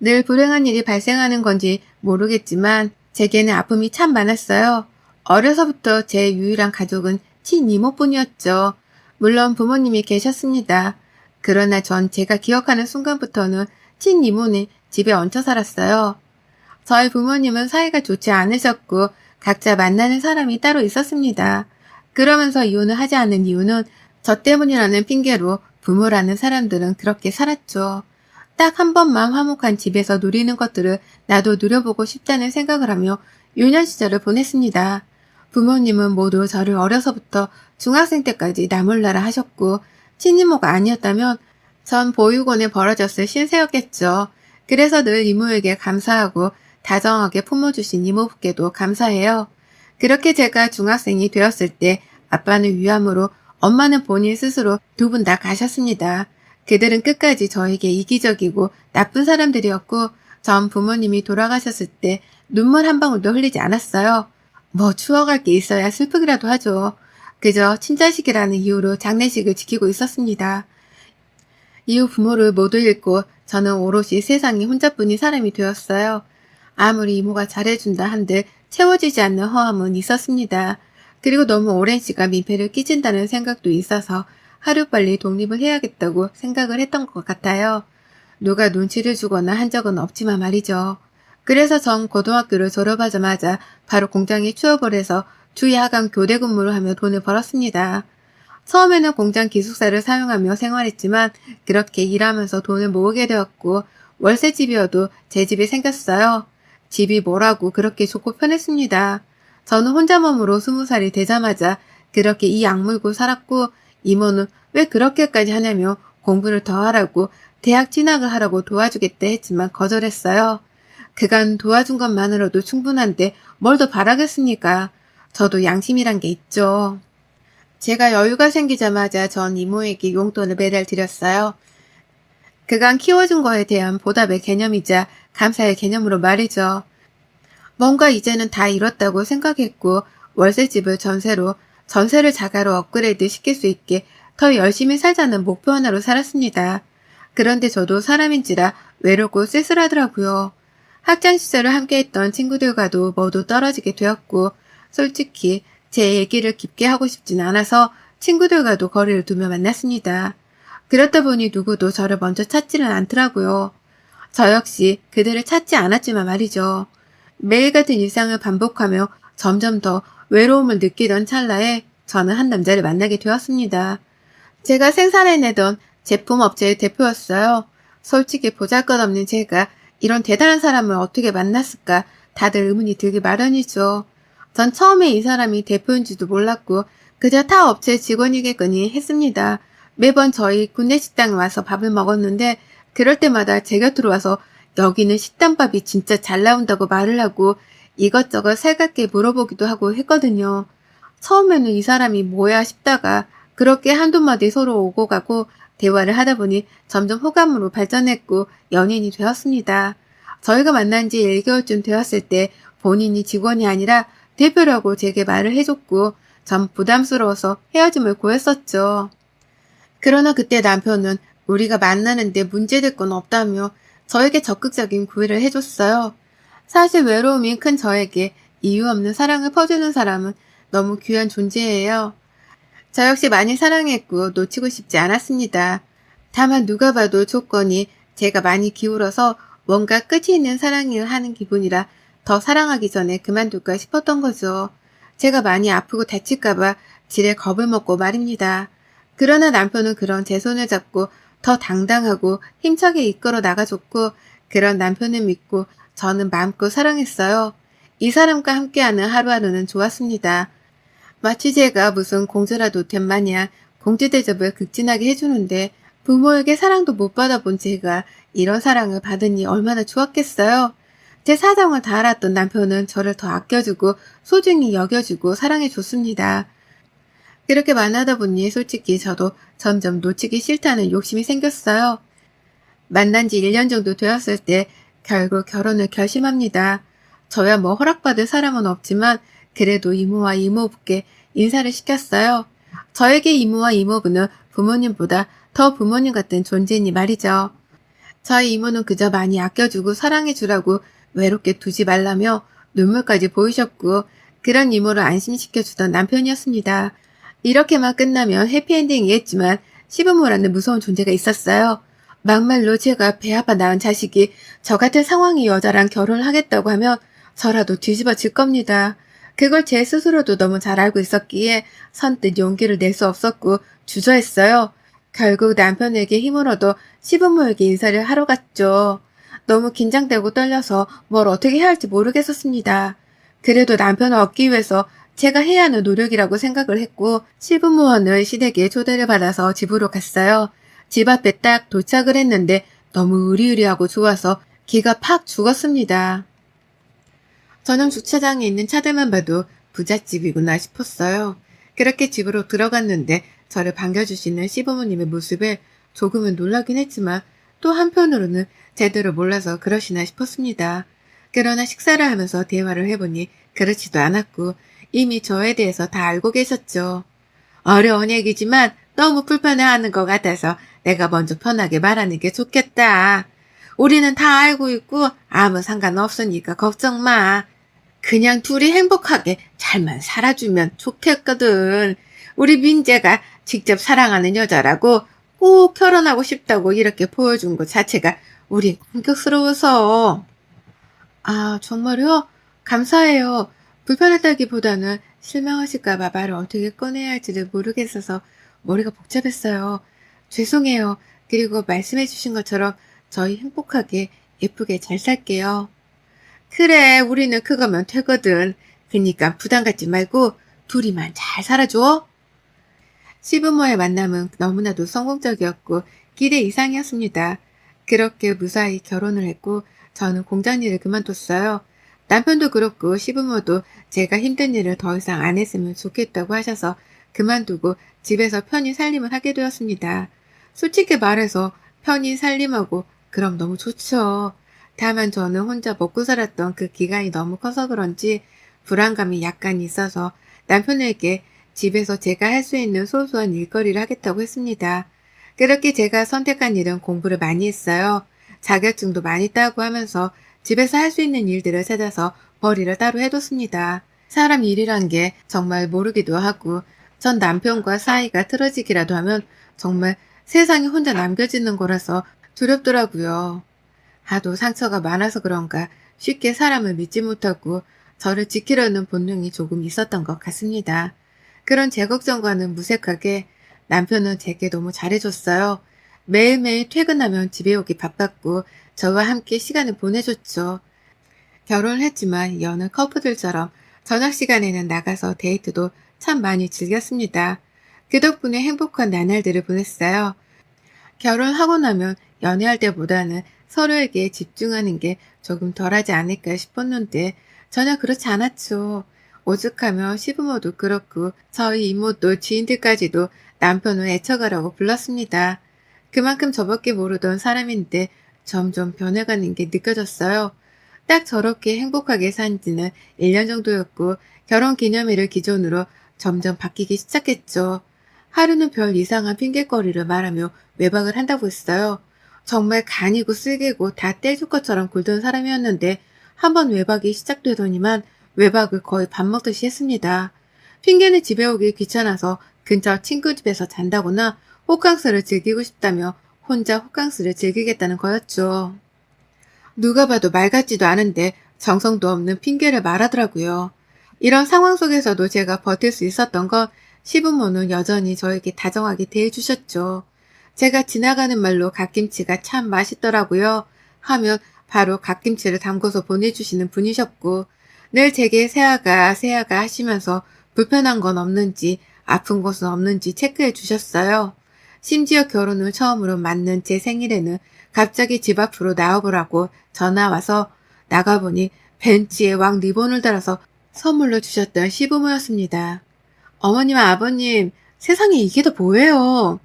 늘 불행한 일이 발생하는 건지 모르겠지만 제게는 아픔이 참 많았어요. 어려서부터 제 유일한 가족은 친이모뿐이었죠. 물론 부모님이 계셨습니다. 그러나 전 제가 기억하는 순간부터는 친이모는 집에 얹혀 살았어요. 저희 부모님은 사이가 좋지 않으셨고 각자 만나는 사람이 따로 있었습니다. 그러면서 이혼을 하지 않은 이유는 저 때문이라는 핑계로 부모라는 사람들은 그렇게 살았죠. 딱 한 번만 화목한 집에서 누리는 것들을 나도 누려보고 싶다는 생각을 하며 유년 시절을 보냈습니다. 부모님은 모두 저를 어려서부터 중학생 때까지 나몰라라 하셨고 친이모가 아니었다면 전 보육원에 벌어졌을 신세였겠죠. 그래서 늘 이모에게 감사하고 다정하게 품어주신 이모부께도 감사해요. 그렇게 제가 중학생이 되었을 때 아빠는 위암으로 엄마는 본인 스스로 두 분 다 가셨습니다. 그들은 끝까지 저에게 이기적이고 나쁜 사람들이었고 전 부모님이 돌아가셨을 때 눈물 한 방울도 흘리지 않았어요. 뭐 추억할 게 있어야 슬프기라도 하죠. 그저 친자식이라는 이유로 장례식을 지키고 있었습니다. 이후 부모를 모두 잃고 저는 오롯이 세상에 혼자뿐인 사람이 되었어요. 아무리 이모가 잘해준다 한들 채워지지 않는 허함은 있었습니다. 그리고 너무 오랜 시간 민폐를 끼친다는 생각도 있어서 하루빨리 독립을 해야겠다고 생각을 했던 것 같아요. 누가 눈치를 주거나 한 적은 없지만 말이죠. 그래서 전 고등학교를 졸업하자마자 바로 공장에 취업을 해서 주 야간 교대 근무를 하며 돈을 벌었습니다. 처음에는 공장 기숙사를 사용하며 생활했지만 그렇게 일하면서 돈을 모으게 되었고 월세집이어도 제 집이 생겼어요. 집이 뭐라고 그렇게 좋고 편했습니다. 저는 혼자 몸으로 20살이 되자마자 그렇게 이 악물고 살았고 이모는 왜 그렇게까지 하냐며 공부를 더 하라고 대학 진학을 하라고 도와주겠다 했지만 거절했어요. 그간 도와준 것만으로도 충분한데 뭘 더 바라겠습니까? 저도 양심이란 게 있죠. 제가 여유가 생기자마자 전 이모에게 용돈을 매달 드렸어요. 그간 키워준 거에 대한 보답의 개념이자 감사의 개념으로 말이죠. 뭔가 이제는 다 이뤘다고 생각했고 월세집을 전세를 자가로 업그레이드 시킬 수 있게 더 열심히 살자는 목표 하나로 살았습니다. 그런데 저도 사람인지라 외롭고 쓸쓸하더라고요. 학창시절을 함께했던 친구들과도 모두 떨어지게 되었고 솔직히 제 얘기를 깊게 하고 싶진 않아서 친구들과도 거리를 두며 만났습니다. 그렇다 보니 누구도 저를 먼저 찾지는 않더라고요. 저 역시 그들을 찾지 않았지만 말이죠. 매일 같은 일상을 반복하며 점점 더 외로움을 느끼던 찰나에 저는 한 남자를 만나게 되었습니다. 제가 생산해내던 제품업체의 대표였어요. 솔직히 보잘것없는 제가 이런 대단한 사람을 어떻게 만났을까 다들 의문이 들기 마련이죠. 전 처음에 이 사람이 대표인지도 몰랐고 그저 타 업체 직원이겠거니 했습니다. 매번 저희 구내식당에 와서 밥을 먹었는데 그럴 때마다 제 곁으로 와서 여기는 식당밥이 진짜 잘 나온다고 말을 하고 이것저것 살갑게 물어보기도 하고 했거든요. 처음에는 이 사람이 뭐야 싶다가 그렇게 한두 마디 서로 오고 가고 대화를 하다 보니 점점 호감으로 발전했고 연인이 되었습니다. 저희가 만난 지 1개월쯤 되었을 때 본인이 직원이 아니라 대표라고 제게 말을 해줬고 전 부담스러워서 헤어짐을 고했었죠. 그러나 그때 남편은 우리가 만나는데 문제될 건 없다며 저에게 적극적인 구애를 해줬어요. 사실 외로움이 큰 저에게 이유 없는 사랑을 퍼주는 사람은 너무 귀한 존재예요. 저 역시 많이 사랑했고 놓치고 싶지 않았습니다. 다만 누가 봐도 조건이 제가 많이 기울어서 뭔가 끝이 있는 사랑을 하는 기분이라 더 사랑하기 전에 그만둘까 싶었던 거죠. 제가 많이 아프고 다칠까봐 지레 겁을 먹고 말입니다. 그러나 남편은 그런 제 손을 잡고 더 당당하고 힘차게 이끌어 나가줬고 그런 남편을 믿고 저는 마음껏 사랑했어요. 이 사람과 함께하는 하루하루는 좋았습니다. 마치 제가 무슨 공주라도 된 마냥 공주 대접을 극진하게 해주는데 부모에게 사랑도 못 받아본 제가 이런 사랑을 받으니 얼마나 좋았겠어요. 제 사정을 다 알았던 남편은 저를 더 아껴주고 소중히 여겨주고 사랑해줬습니다. 그렇게 만나다 보니 솔직히 저도 점점 놓치기 싫다는 욕심이 생겼어요. 만난 지 1년 정도 되었을 때 결국 결혼을 결심합니다. 저야 뭐 허락받을 사람은 없지만 그래도 이모와 이모부께 인사를 시켰어요. 저에게 이모와 이모부는 부모님보다 더 부모님 같은 존재니 말이죠. 저희 이모는 그저 많이 아껴주고 사랑해주라고 외롭게 두지 말라며 눈물까지 보이셨고 그런 이모를 안심시켜주던 남편이었습니다. 이렇게만 끝나면 해피엔딩이겠지만 시부모라는 무서운 존재가 있었어요. 막말로 제가 배 아파 낳은 자식이 저 같은 상황의 여자랑 결혼을 하겠다고 하면 저라도 뒤집어질 겁니다. 그걸 제 스스로도 너무 잘 알고 있었기에 선뜻 용기를 낼 수 없었고 주저했어요. 결국 남편에게 힘을 얻어 시부모에게 인사를 하러 갔죠. 너무 긴장되고 떨려서 뭘 어떻게 해야 할지 모르겠었습니다. 그래도 남편을 얻기 위해서 제가 해야 하는 노력이라고 생각을 했고 시부모와는 시댁에 초대를 받아서 집으로 갔어요. 집 앞에 딱 도착을 했는데 너무 으리으리하고 좋아서 기가 팍 죽었습니다. 전용 주차장에 있는 차들만 봐도 부잣집이구나 싶었어요. 그렇게 집으로 들어갔는데 저를 반겨주시는 시부모님의 모습에 조금은 놀라긴 했지만 또 한편으로는 제대로 몰라서 그러시나 싶었습니다. 그러나 식사를 하면서 대화를 해보니 그렇지도 않았고 이미 저에 대해서 다 알고 계셨죠. 어려운 얘기지만 너무 불편해하는 것 같아서 내가 먼저 편하게 말하는 게 좋겠다. 우리는 다 알고 있고 아무 상관없으니까 걱정 마. 그냥 둘이 행복하게 잘만 살아주면 좋겠거든. 우리 민재가 직접 사랑하는 여자라고 꼭 결혼하고 싶다고 이렇게 보여준 것 자체가 우린 감격스러워서. 아, 정말요? 감사해요. 불편했다기보다는 실망하실까봐 말을 어떻게 꺼내야 할지를 모르겠어서 머리가 복잡했어요. 죄송해요. 그리고 말씀해주신 것처럼 저희 행복하게 예쁘게 잘 살게요. 그래, 우리는 그거면 되거든. 그니까 부담 갖지 말고 둘이만 잘 살아줘. 시부모의 만남은 너무나도 성공적이었고 기대 이상이었습니다. 그렇게 무사히 결혼을 했고 저는 공장 일을 그만뒀어요. 남편도 그렇고 시부모도 제가 힘든 일을 더 이상 안 했으면 좋겠다고 하셔서 그만두고 집에서 편히 살림을 하게 되었습니다. 솔직히 말해서 편히 살림하고 그럼 너무 좋죠. 다만 저는 혼자 먹고 살았던 그 기간이 너무 커서 그런지 불안감이 약간 있어서 남편에게 집에서 제가 할 수 있는 소소한 일거리를 하겠다고 했습니다. 그렇게 제가 선택한 일은 공부를 많이 했어요. 자격증도 많이 따고 하면서 집에서 할 수 있는 일들을 찾아서 벌이를 따로 해뒀습니다. 사람 일이란 게 정말 모르기도 하고 전 남편과 사이가 틀어지기라도 하면 정말 세상에 혼자 남겨지는 거라서 두렵더라고요. 하도 상처가 많아서 그런가 쉽게 사람을 믿지 못하고 저를 지키려는 본능이 조금 있었던 것 같습니다. 그런 제 걱정과는 무색하게 남편은 제게 너무 잘해줬어요. 매일매일 퇴근하면 집에 오기 바빴고 저와 함께 시간을 보내줬죠. 결혼을 했지만 여느 커플들처럼 저녁 시간에는 나가서 데이트도 참 많이 즐겼습니다. 그 덕분에 행복한 나날들을 보냈어요. 결혼하고 나면 연애할 때보다는 서로에게 집중하는 게 조금 덜하지 않을까 싶었는데 전혀 그렇지 않았죠. 오죽하면 시부모도 그렇고 저희 이모도 지인들까지도 남편을 애처가라고 불렀습니다. 그만큼 저밖에 모르던 사람인데 점점 변해가는 게 느껴졌어요. 딱 저렇게 행복하게 산 지는 1년 정도였고 결혼 기념일을 기준으로 점점 바뀌기 시작했죠. 하루는 별 이상한 핑계거리를 말하며 외박을 한다고 했어요. 정말 간이고 쓸개고 다 떼줄 것처럼 굴던 사람이었는데 한번 외박이 시작되더니만 외박을 거의 밥 먹듯이 했습니다. 핑계는 집에 오기 귀찮아서 근처 친구 집에서 잔다거나 호캉스를 즐기고 싶다며 혼자 호캉스를 즐기겠다는 거였죠. 누가 봐도 말 같지도 않은데 정성도 없는 핑계를 말하더라고요. 이런 상황 속에서도 제가 버틸 수 있었던 건 시부모는 여전히 저에게 다정하게 대해주셨죠. 제가 지나가는 말로 갓김치가 참 맛있더라고요 하면 바로 갓김치를 담궈서 보내주시는 분이셨고 늘 제게 새아가 하시면서 불편한 건 없는지 아픈 곳은 없는지 체크해 주셨어요. 심지어 결혼을 처음으로 맞는 제 생일에는 갑자기 집 앞으로 나와보라고 전화와서 나가보니 벤치에 왕 리본을 달아서 선물로 주셨던 시부모였습니다. 어머님과 아버님, 세상에 이게 더 뭐예요?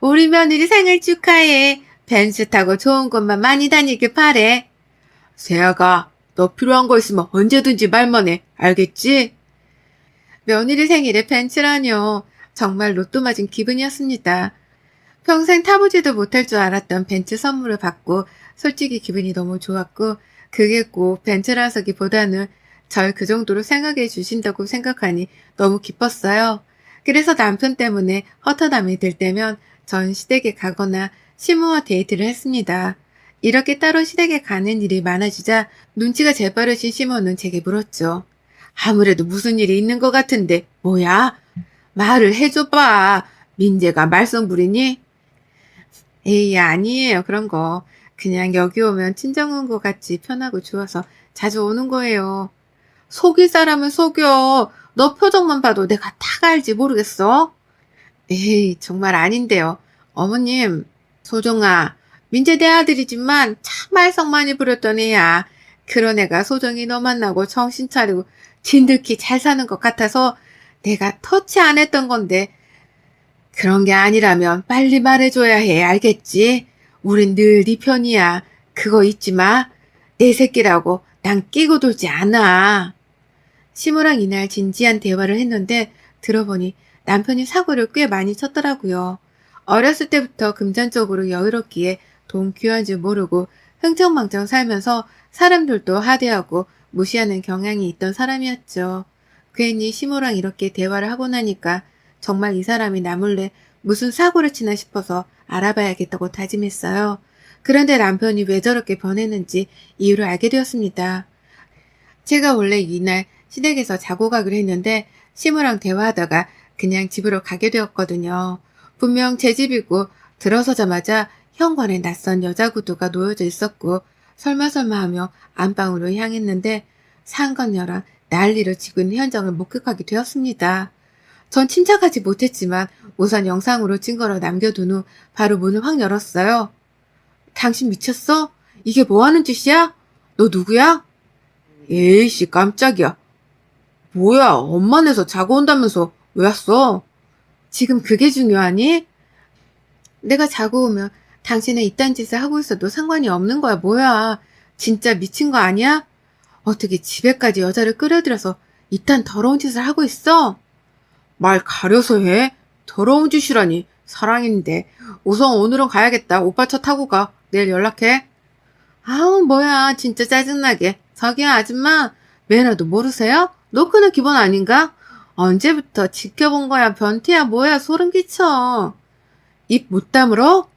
우리 며느리 생일 축하해. 벤츠 타고 좋은 곳만 많이 다니길 바래. 세아가 너 필요한 거 있으면 언제든지 말만 해. 알겠지? 며느리 생일에 벤츠라뇨. 정말 로또 맞은 기분이었습니다. 평생 타보지도 못할 줄 알았던 벤츠 선물을 받고 솔직히 기분이 너무 좋았고 그게 꼭 벤츠라서기보다는 절 그 정도로 생각해 주신다고 생각하니 너무 기뻤어요. 그래서 남편 때문에 허터담이 들 때면 전 시댁에 가거나 시모와 데이트를 했습니다. 이렇게 따로 시댁에 가는 일이 많아지자 눈치가 재빠르신 시모는 제게 물었죠. 아무래도 무슨 일이 있는 것 같은데 뭐야? 말을 해줘봐. 민재가 말썽 부리니? 에이, 아니에요. 그런 거. 그냥 여기 오면 친정 온 것 같이 편하고 좋아서 자주 오는 거예요. 속일 사람은 속여. 너 표정만 봐도 내가 다 알지 모르겠어? 에이, 정말 아닌데요. 어머님, 소정아, 민재 내 아들이지만 참 말썽 많이 부렸던 애야. 그런 애가 소정이 너 만나고 정신 차리고 진득히 잘 사는 것 같아서 내가 터치 안 했던 건데 그런 게 아니라면 빨리 말해줘야 해. 알겠지? 우린 늘 네 편이야. 그거 잊지 마. 내 새끼라고 난 끼고 돌지 않아. 시모랑 이날 진지한 대화를 했는데 들어보니 남편이 사고를 꽤 많이 쳤더라고요. 어렸을 때부터 금전적으로 여유롭기에 돈 귀한 줄 모르고 흥청망청 살면서 사람들도 하대하고 무시하는 경향이 있던 사람이었죠. 괜히 시모랑 이렇게 대화를 하고 나니까 정말 이 사람이 나 몰래 무슨 사고를 치나 싶어서 알아봐야겠다고 다짐했어요. 그런데 남편이 왜 저렇게 변했는지 이유를 알게 되었습니다. 제가 원래 이날 시댁에서 자고 가기로 했는데 시모랑 대화하다가 그냥 집으로 가게 되었거든요. 분명 제 집이고 들어서자마자 현관에 낯선 여자 구두가 놓여져 있었고 설마 하며 안방으로 향했는데 상간녀랑 난리를 치고 있는 현장을 목격하게 되었습니다. 전 침착하지 못했지만 우선 영상으로 증거로 남겨둔 후 바로 문을 확 열었어요. 당신 미쳤어? 이게 뭐 하는 짓이야? 너 누구야? 에이씨 깜짝이야. 뭐야 엄마네서 자고 온다면서 왜 왔어? 지금 그게 중요하니? 내가 자고 오면 당신은 이딴 짓을 하고 있어도 상관이 없는 거야 뭐야. 진짜 미친 거 아니야? 어떻게 집에까지 여자를 끌어들여서 이딴 더러운 짓을 하고 있어? 말 가려서 해? 더러운 짓이라니. 사랑인데. 우선 오늘은 가야겠다. 오빠 차 타고 가. 내일 연락해. 아우 뭐야 진짜 짜증나게. 저기요 아줌마 매너도 모르세요? 노크는 기본 아닌가? 언제부터 지켜본 거야 변태야 뭐야 소름 끼쳐. 입 못 다물어?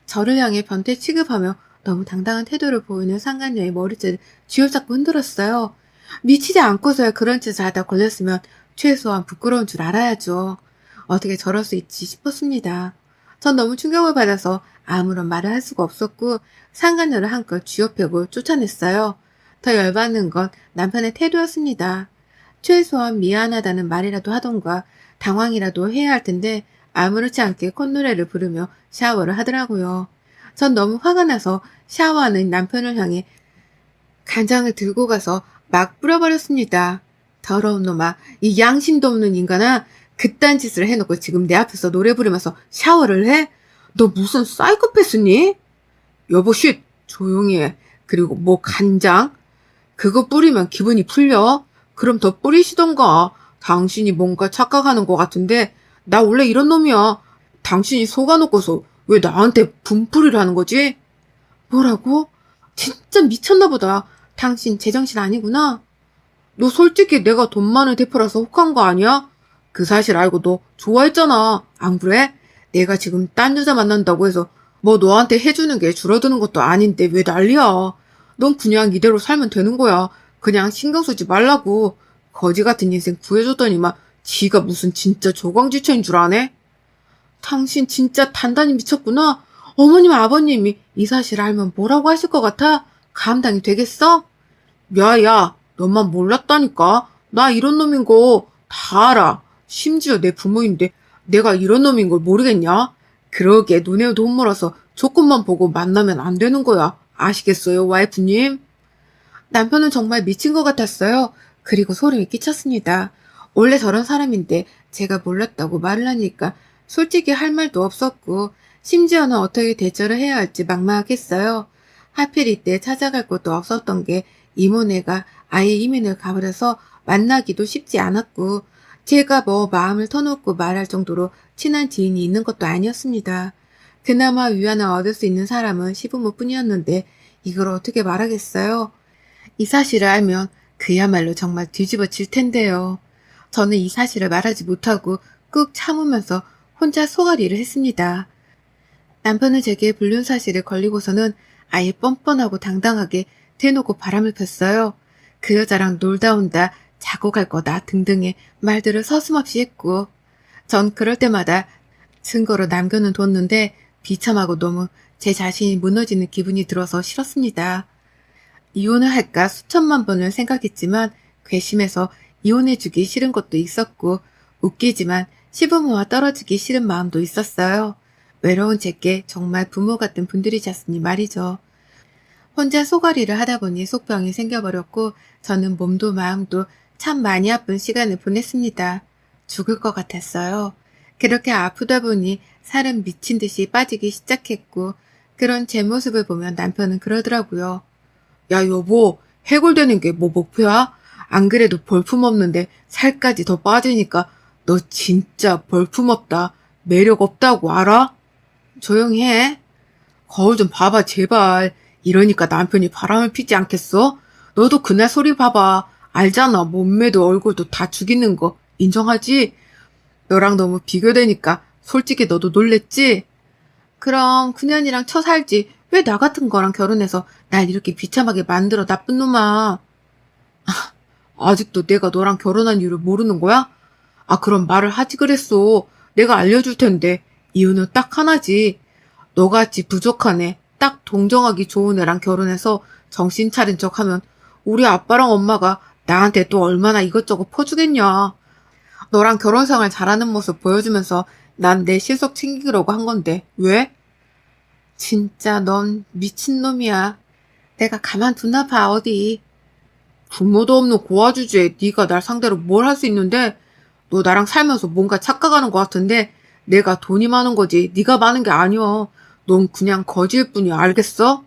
저를 향해 변태 취급하며 너무 당당한 태도를 보이는 상간녀의 머리채를 쥐어잡고 흔들었어요. 미치지 않고서야 그런 짓을 하다 걸렸으면 최소한 부끄러운 줄 알아야죠. 어떻게 저럴 수 있지 싶었습니다. 전 너무 충격을 받아서 아무런 말을 할 수가 없었고 상간녀를 한껏 쥐어펴고 쫓아냈어요. 더 열받는 건 남편의 태도였습니다. 최소한 미안하다는 말이라도 하던가 당황이라도 해야 할 텐데 아무렇지 않게 콧노래를 부르며 샤워를 하더라고요. 전 너무 화가 나서 샤워하는 남편을 향해 간장을 들고 가서 막 뿌려버렸습니다. 더러운 놈아, 이 양심도 없는 인간아, 그딴 짓을 해놓고 지금 내 앞에서 노래 부르면서 샤워를 해? 너 무슨 사이코패스니? 여보 쉿, 조용히 해. 그리고 뭐 간장? 그거 뿌리면 기분이 풀려? 그럼 더 뿌리시던가. 당신이 뭔가 착각하는 것 같은데 나 원래 이런 놈이야. 당신이 속아놓고서 왜 나한테 분풀이를 하는 거지? 뭐라고? 진짜 미쳤나 보다. 당신 제정신 아니구나. 너 솔직히 내가 돈 많은 대표라서 혹한 거 아니야? 그 사실 알고 너 좋아했잖아. 안 그래? 내가 지금 딴 여자 만난다고 해서 뭐 너한테 해주는 게 줄어드는 것도 아닌데 왜 난리야. 넌 그냥 이대로 살면 되는 거야. 그냥 신경 쓰지 말라고. 거지 같은 인생 구해줬더니만 지가 무슨 진짜 조광지처인 줄 아네? 당신 진짜 단단히 미쳤구나. 어머님 아버님이 이 사실 알면 뭐라고 하실 것 같아? 감당이 되겠어? 야야, 너만 몰랐다니까. 나 이런 놈인 거 다 알아. 심지어 내 부모인데 내가 이런 놈인 걸 모르겠냐? 그러게 눈에 돈 몰아서 조건만 보고 만나면 안 되는 거야. 아시겠어요, 와이프님? 남편은 정말 미친 것 같았어요. 그리고 소름이 끼쳤습니다. 원래 저런 사람인데 제가 몰랐다고 말을 하니까 솔직히 할 말도 없었고 심지어는 어떻게 대처를 해야 할지 막막했어요. 하필 이때 찾아갈 곳도 없었던 게 이모네가 아예 이민을 가버려서 만나기도 쉽지 않았고 제가 뭐 마음을 터놓고 말할 정도로 친한 지인이 있는 것도 아니었습니다. 그나마 위안을 얻을 수 있는 사람은 시부모뿐이었는데 이걸 어떻게 말하겠어요? 이 사실을 알면 그야말로 정말 뒤집어질 텐데요. 저는 이 사실을 말하지 못하고 꾹 참으면서 혼자 속앓이를 했습니다. 남편은 제게 불륜 사실을 걸리고서는 아예 뻔뻔하고 당당하게 대놓고 바람을 폈어요. 그 여자랑 놀다 온다, 자고 갈 거다 등등의 말들을 서슴없이 했고 전 그럴 때마다 증거로 남겨는 뒀는데 비참하고 너무 제 자신이 무너지는 기분이 들어서 싫었습니다. 이혼을 할까 수천만 번을 생각했지만 괘씸해서 이혼해주기 싫은 것도 있었고 웃기지만 시부모와 떨어지기 싫은 마음도 있었어요. 외로운 제게 정말 부모 같은 분들이셨으니 말이죠. 혼자 속앓이를 하다 보니 속병이 생겨버렸고 저는 몸도 마음도 참 많이 아픈 시간을 보냈습니다. 죽을 것 같았어요. 그렇게 아프다 보니 살은 미친 듯이 빠지기 시작했고 그런 제 모습을 보면 남편은 그러더라고요. 야 여보, 해골되는 게 뭐 목표야? 안 그래도 볼품없는데 살까지 더 빠지니까 너 진짜 볼품없다. 매력 없다고 알아? 조용히 해. 거울 좀 봐봐 제발. 이러니까 남편이 바람을 피지 않겠어? 너도 그날 소리 봐봐. 알잖아. 몸매도 얼굴도 다 죽이는 거. 인정하지? 너랑 너무 비교되니까 솔직히 너도 놀랬지? 그럼 그년이랑 살지. 왜 나 같은 거랑 결혼해서 날 이렇게 비참하게 만들어 나쁜 놈아. 아직도 내가 너랑 결혼한 이유를 모르는 거야? 아 그럼 말을 하지 그랬어. 내가 알려줄 텐데. 이유는 딱 하나지. 너같이 부족한 애, 딱 동정하기 좋은 애랑 결혼해서 정신 차린 척하면 우리 아빠랑 엄마가 나한테 또 얼마나 이것저것 퍼주겠냐. 너랑 결혼생활 잘하는 모습 보여주면서 난 내 실속 챙기려고 한 건데 왜? 진짜 넌 미친놈이야. 내가 가만두나 봐 어디. 부모도 없는 고아주제에 네가 날 상대로 뭘 할 수 있는데 너 나랑 살면서 뭔가 착각하는 것 같은데 내가 돈이 많은 거지 네가 많은 게 아니여. 넌 그냥 거지일 뿐이야 알겠어?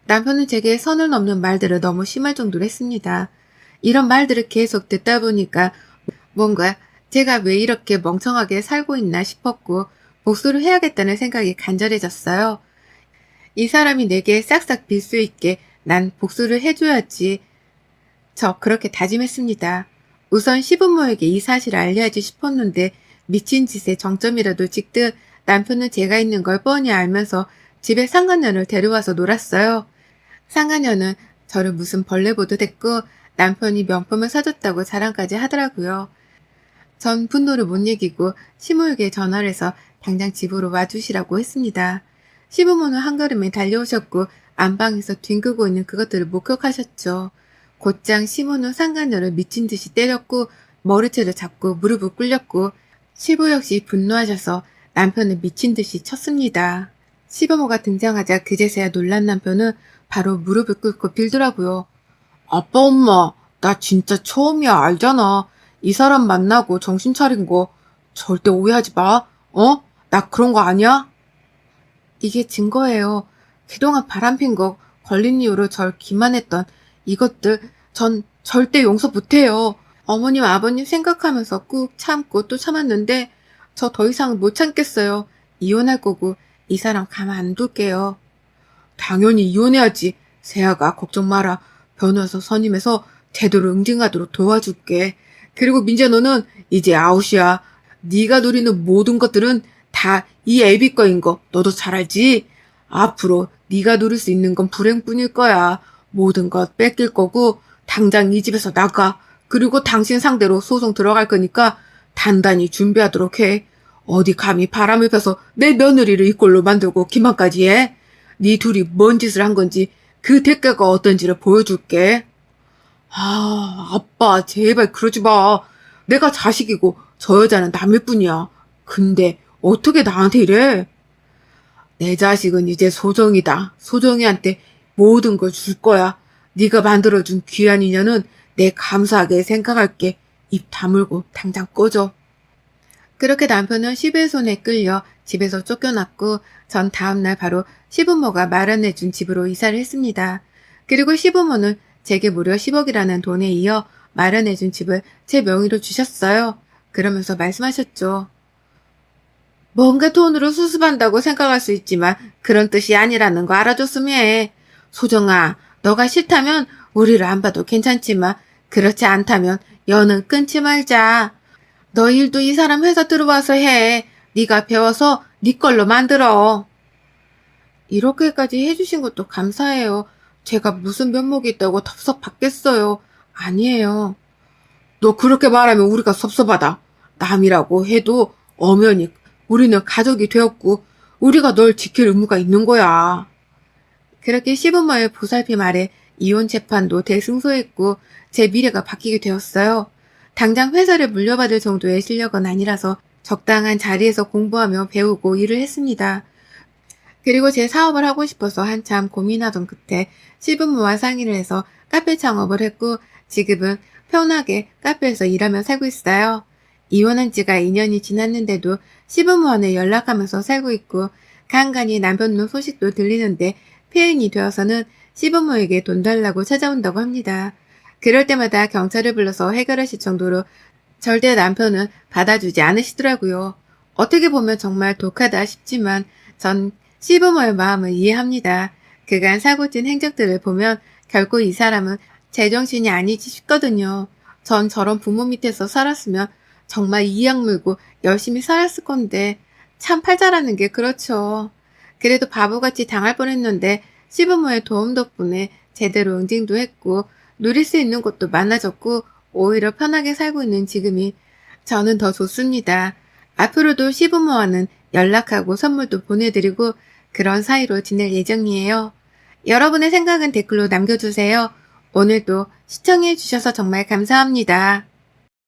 남편은 제게 선을 넘는 말들을 너무 심할 정도로 했습니다. 이런 말들을 계속 듣다 보니까 뭔가 제가 왜 이렇게 멍청하게 살고 있나 싶었고 복수를 해야겠다는 생각이 간절해졌어요. 이 사람이 내게 싹싹 빌 수 있게 난 복수를 해줘야지. 저 그렇게 다짐했습니다. 우선 시부모에게 이 사실을 알려야지 싶었는데 미친 짓의 정점이라도 찍듯 남편은 제가 있는 걸 뻔히 알면서 집에 상간녀를 데려와서 놀았어요. 상간녀는 저를 무슨 벌레 보듯 했고 남편이 명품을 사줬다고 자랑까지 하더라고요. 전 분노를 못 이기고 시모에게 전화를 해서 당장 집으로 와주시라고 했습니다. 시부모는 한걸음에 달려오셨고 안방에서 뒹구고 있는 그것들을 목격하셨죠. 곧장 시모는 상간녀를 미친 듯이 때렸고 머리채를 잡고 무릎을 꿇렸고 시부 역시 분노하셔서 남편을 미친 듯이 쳤습니다. 시부모가 등장하자 그제서야 놀란 남편은 바로 무릎을 꿇고 빌더라고요. 아빠 엄마 나 진짜 처음이야 알잖아. 이 사람 만나고 정신 차린 거 절대 오해하지 마. 어? 나 그런 거 아니야? 이게 증거예요. 그동안 바람핀 거 걸린 이유로 절 기만했던 이것들 전 절대 용서 못해요. 어머님 아버님 생각하면서 꾹 참고 또 참았는데 저 더 이상 못 참겠어요. 이혼할 거고 이 사람 가만 안 둘게요. 당연히 이혼해야지. 세아가 걱정 마라. 변호사 선임해서 제대로 응징하도록 도와줄게. 그리고 민재 너는 이제 아웃이야. 네가 누리는 모든 것들은 다 이 애비 거인 거 너도 잘 알지? 앞으로 네가 누릴 수 있는 건 불행뿐일 거야. 모든 것 뺏길 거고 당장 이 집에서 나가. 그리고 당신 상대로 소송 들어갈 거니까 단단히 준비하도록 해. 어디 감히 바람을 펴서 내 며느리를 이 꼴로 만들고 기만까지 해? 네 둘이 뭔 짓을 한 건지 그 대가가 어떤지를 보여줄게. 아빠 제발 그러지 마. 내가 자식이고 저 여자는 남일 뿐이야. 근데 어떻게 나한테 이래? 내 자식은 이제 소정이다. 소정이한테 모든 걸 줄 거야. 네가 만들어준 귀한 인연은 내 감사하게 생각할게. 입 다물고 당장 꺼져. 그렇게 남편은 시부의 손에 끌려 집에서 쫓겨났고 전 다음날 바로 시부모가 마련해준 집으로 이사를 했습니다. 그리고 시부모는 제게 무려 10억이라는 돈에 이어 마련해준 집을 제 명의로 주셨어요. 그러면서 말씀하셨죠. 뭔가 돈으로 수습한다고 생각할 수 있지만 그런 뜻이 아니라는 거 알아줬으면 해. 소정아, 너가 싫다면 우리를 안 봐도 괜찮지만 그렇지 않다면 연은 끊지 말자. 너 일도 이 사람 회사 들어와서 해. 네가 배워서 네 걸로 만들어. 이렇게까지 해주신 것도 감사해요. 제가 무슨 면목이 있다고 덥석 받겠어요. 아니에요. 너 그렇게 말하면 우리가 섭섭하다. 남이라고 해도 엄연히 우리는 가족이 되었고 우리가 널 지킬 의무가 있는 거야. 그렇게 시부모의 보살핌 아래 이혼 재판도 대승소했고 제 미래가 바뀌게 되었어요. 당장 회사를 물려받을 정도의 실력은 아니라서 적당한 자리에서 공부하며 배우고 일을 했습니다. 그리고 제 사업을 하고 싶어서 한참 고민하던 끝에 시부모와 상의를 해서 카페 창업을 했고 지금은 편하게 카페에서 일하며 살고 있어요. 이혼한 지가 2년이 지났는데도 시부모와는 연락하면서 살고 있고 간간히 남편 놈 소식도 들리는데 폐인이 되어서는 시부모에게 돈 달라고 찾아온다고 합니다. 그럴 때마다 경찰을 불러서 해결하실 정도로 절대 남편은 받아주지 않으시더라고요. 어떻게 보면 정말 독하다 싶지만 전 시부모의 마음을 이해합니다. 그간 사고친 행적들을 보면 결코 이 사람은 제정신이 아니지 싶거든요. 전 저런 부모 밑에서 살았으면 정말 이악 물고 열심히 살았을 건데 참 팔자라는 게 그렇죠. 그래도 바보같이 당할 뻔했는데 시부모의 도움 덕분에 제대로 응징도 했고 누릴 수 있는 것도 많아졌고 오히려 편하게 살고 있는 지금이 저는 더 좋습니다. 앞으로도 시부모와는 연락하고 선물도 보내드리고 그런 사이로 지낼 예정이에요. 여러분의 생각은 댓글로 남겨주세요. 오늘도 시청해주셔서 정말 감사합니다.